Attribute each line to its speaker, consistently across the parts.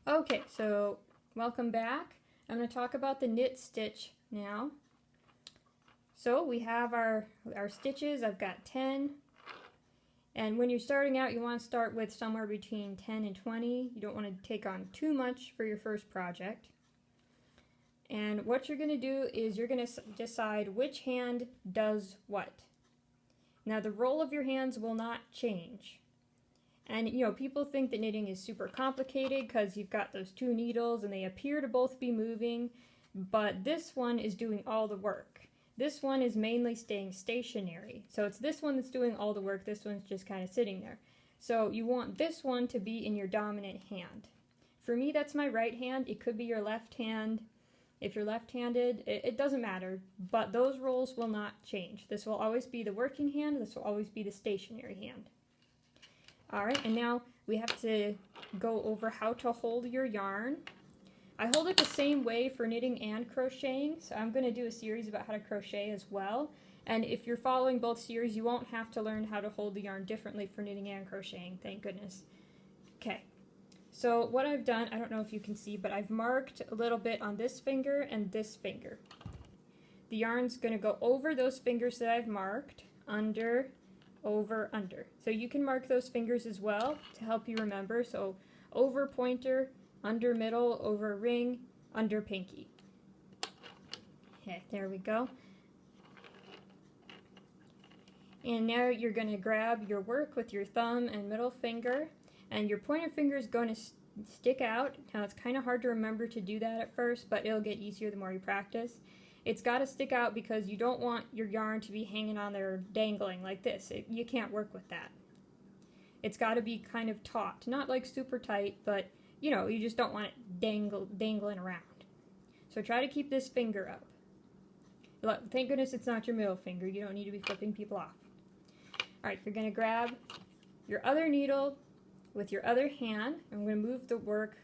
Speaker 1: Okay, so welcome back. I'm going to talk about the knit stitch now. So we have our stitches. I've got 10. And when you're starting out, you want to start with somewhere between 10 and 20. You don't want to take on too much for your first project. And what you're going to do is you're going to decide which hand does what. Now the role of your hands will not change. And people think that knitting is super complicated because you've got those two needles and they appear to both be moving, but this one is doing all the work. This one is mainly staying stationary. So it's this one that's doing all the work, this one's just kind of sitting there. So you want this one to be in your dominant hand. For me, that's my right hand. It could be your left hand. If you're left-handed, it doesn't matter, but those roles will not change. This will always be the working hand, this will always be the stationary hand. Alright, and now we have to go over how to hold your yarn. I hold it the same way for knitting and crocheting, so I'm going to do a series about how to crochet as well. And if you're following both series, you won't have to learn how to hold the yarn differently for knitting and crocheting, thank goodness. Okay, so what I've done, I don't know if you can see, but I've marked a little bit on this finger and this finger. The yarn's going to go over those fingers that I've marked, under, over, under. So you can mark those fingers as well to help you remember. So over pointer, under middle, over ring, under pinky. Okay, there we go. And now you're going to grab your work with your thumb and middle finger, and your pointer finger is going to stick out. Now it's kind of hard to remember to do that at first, but it'll get easier the more you practice. It's got to stick out because you don't want your yarn to be hanging on there dangling like this. You can't work with that. It's got to be kind of taut, not like super tight, but you just don't want it dangling around. So try to keep this finger up. Look, thank goodness it's not your middle finger. You don't need to be flipping people off. Alright, you're going to grab your other needle with your other hand. I'm going to move the work,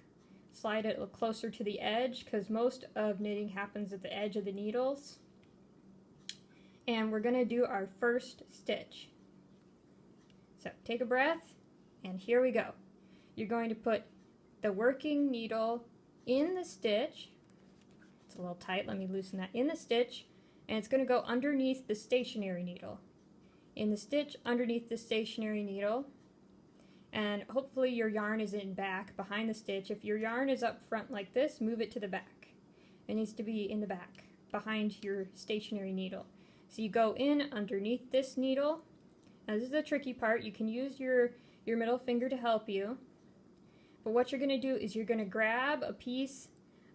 Speaker 1: slide it a little closer to the edge because most of knitting happens at the edge of the needles. And we're going to do our first stitch. So take a breath, and here we go. You're going to put the working needle in the stitch. It's a little tight, let me loosen that. In the stitch, and it's going to go underneath the stationary needle. In the stitch underneath the stationary needle, and hopefully your yarn is in back behind the stitch. If your yarn is up front like this, move it to the back. It needs to be in the back behind your stationary needle. So you go in underneath this needle. Now this is the tricky part. You can use your middle finger to help you, but what you're going to do is you're going to grab a piece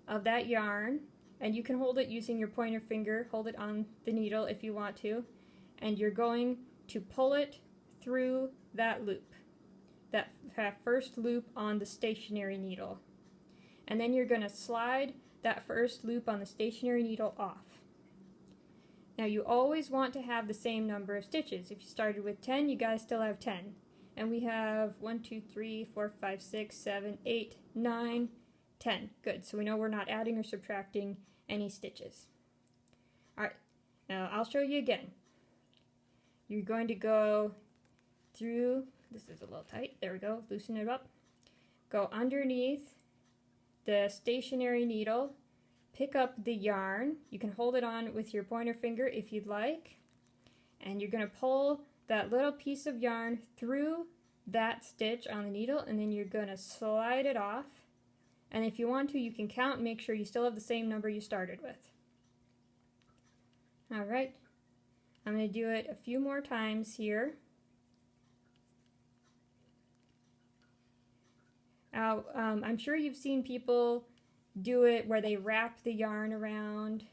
Speaker 1: of that yarn, and you can hold it using your pointer finger. Hold it on the needle if you want to, and you're going to pull it through that loop, that first loop on the stationary needle. And then you're going to slide that first loop on the stationary needle off. Now you always want to have the same number of stitches. If you started with 10, you guys still have 10. And we have 1, 2, 3, 4, 5, 6, 7, 8, 9, 10. Good, so we know we're not adding or subtracting any stitches. Alright, now I'll show you again. You're going to go through, this is a little tight, there we go, loosen it up. Go underneath the stationary needle, pick up the yarn. You can hold it on with your pointer finger if you'd like, and you're going to pull that little piece of yarn through that stitch on the needle, and then you're going to slide it off. And if you want to, you can count and make sure you still have the same number you started with. Alright, I'm going to do it a few more times here. Now, I'm sure you've seen people do it where they wrap the yarn around,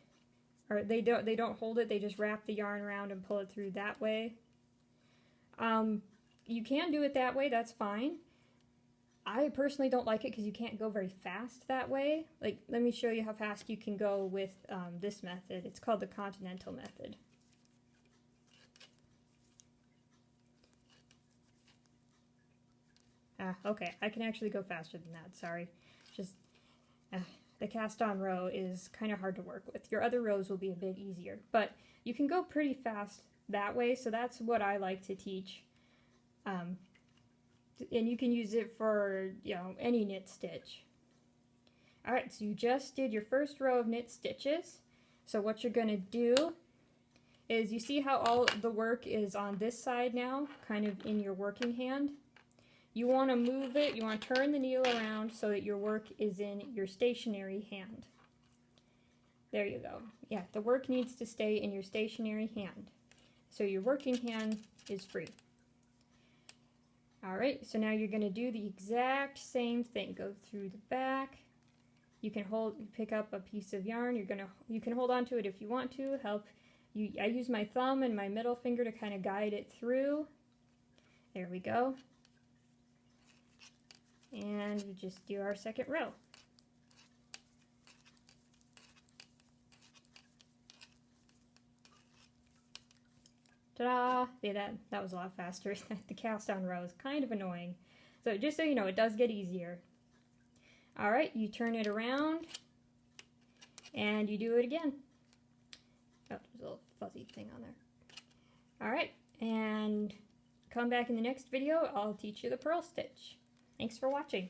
Speaker 1: or they don't hold it, they just wrap the yarn around and pull it through that way. You can do it that way, that's fine. I personally don't like it because you can't go very fast that way. Like, let me show you how fast you can go with this method. It's called the continental method. Okay, I can actually go faster than that, sorry. Just, the cast-on row is kind of hard to work with. Your other rows will be a bit easier, but you can go pretty fast that way, so that's what I like to teach. And you can use it for, any knit stitch. Alright, so you just did your first row of knit stitches. So what you're going to do is, you see how all the work is on this side now, kind of in your working hand? You want to move it, you want to turn the needle around so that your work is in your stationary hand. There you go. Yeah, the work needs to stay in your stationary hand. So your working hand is free. Alright, so now you're going to do the exact same thing. Go through the back. You can pick up a piece of yarn. You can hold on to it if you want to. I use my thumb and my middle finger to kind of guide it through. There we go. And we just do our second row. Ta-da! See, that was a lot faster. The cast on row is kind of annoying. So just so you know, it does get easier. Alright, you turn it around and you do it again. Oh, there's a little fuzzy thing on there. Alright, and come back in the next video. I'll teach you the purl stitch. Thanks for watching.